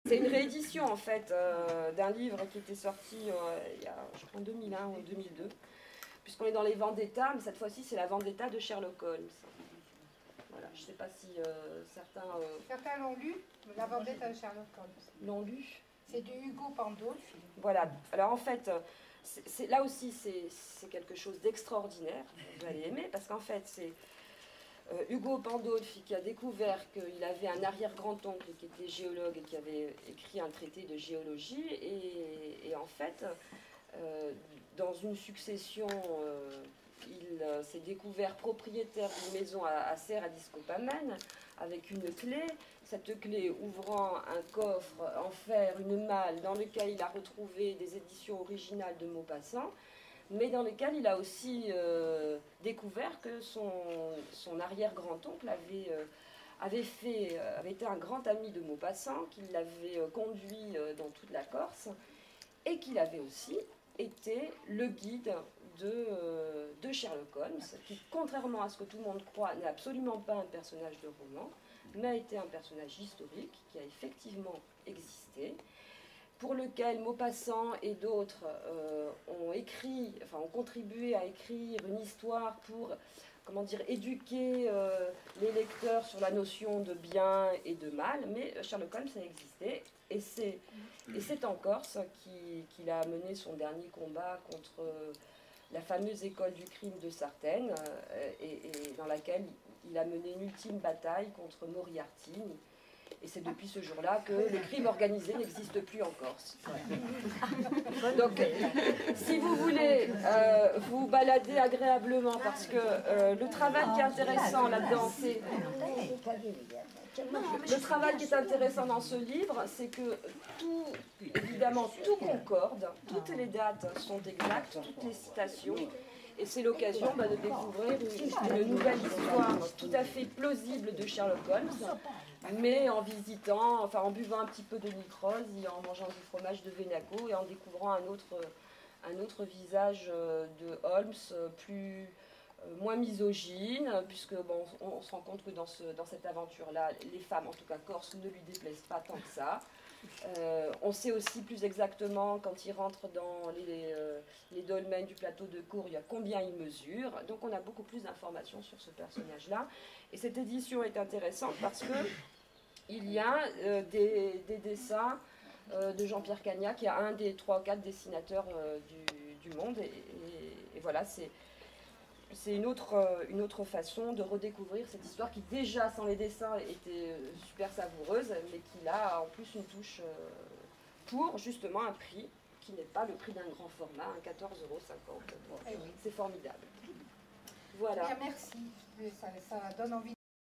C'est une réédition en fait d'un livre qui était sorti il y a, je crois, en 2001 ou 2002, puisqu'on est dans les Vendetta, mais cette fois-ci c'est la Vendetta de Sherlock Holmes. Voilà, je ne sais pas si certains... Certains l'ont lu, la Vendetta de Sherlock Holmes. L'ont lu. C'est de Ugo Pandolfi. Voilà, alors en fait, là aussi c'est quelque chose d'extraordinaire, vous allez aimer, parce qu'en fait c'est... Ugo Pandolfi qui a découvert qu'il avait un arrière-grand-oncle qui était géologue et qui avait écrit un traité de géologie et en fait dans une succession il s'est découvert propriétaire d'une maison à Serre à Discopamen avec une clé, cette clé ouvrant un coffre en fer, une malle dans lequel il a retrouvé des éditions originales de Maupassant, mais dans lesquels il a aussi découvert que son arrière-grand-oncle avait été un grand ami de Maupassant, qu'il l'avait conduit dans toute la Corse, et qu'il avait aussi été le guide de Sherlock Holmes, qui, contrairement à ce que tout le monde croit, n'est absolument pas un personnage de roman, mais a été un personnage historique qui a effectivement existé, pour lequel Maupassant et d'autres ont contribué à écrire une histoire pour, comment dire, éduquer les lecteurs sur la notion de bien et de mal, mais Sherlock Holmes a existé, et c'est en Corse qu'il a mené son dernier combat contre la fameuse école du crime de Sartène, et dans laquelle il a mené une ultime bataille contre Moriarty. Et c'est depuis ce jour-là que le crime organisé n'existe plus en Corse. Voilà. Donc, si vous voulez vous balader agréablement, parce que le travail qui est intéressant là-dedans, c'est... Le travail qui est intéressant dans ce livre, c'est que évidemment, tout concorde, toutes les dates sont exactes, toutes les citations, et c'est l'occasion de découvrir une nouvelle histoire tout à fait plausible de Sherlock Holmes, mais en visitant, enfin en buvant un petit peu de nitrose, et en mangeant du fromage de Venaco, et en découvrant un autre visage de Holmes, moins misogyne, puisque bon, on se rend compte que dans cette aventure-là, les femmes, en tout cas corses, ne lui déplaisent pas tant que ça. On sait aussi plus exactement, quand il rentre dans les dolmens du plateau de Courrières, combien il mesure. Donc on a beaucoup plus d'informations sur ce personnage-là. Et cette édition est intéressante parce que il y a des dessins de Jean-Pierre Cagnat, qui est un des 3 ou 4 dessinateurs du monde. Et voilà, c'est une autre façon de redécouvrir cette histoire qui déjà, sans les dessins, était super savoureuse, mais qui a en plus une touche pour justement un prix qui n'est pas le prix d'un grand format, un 14,50 €. C'est formidable. Voilà. Bien, merci. Ça donne envie.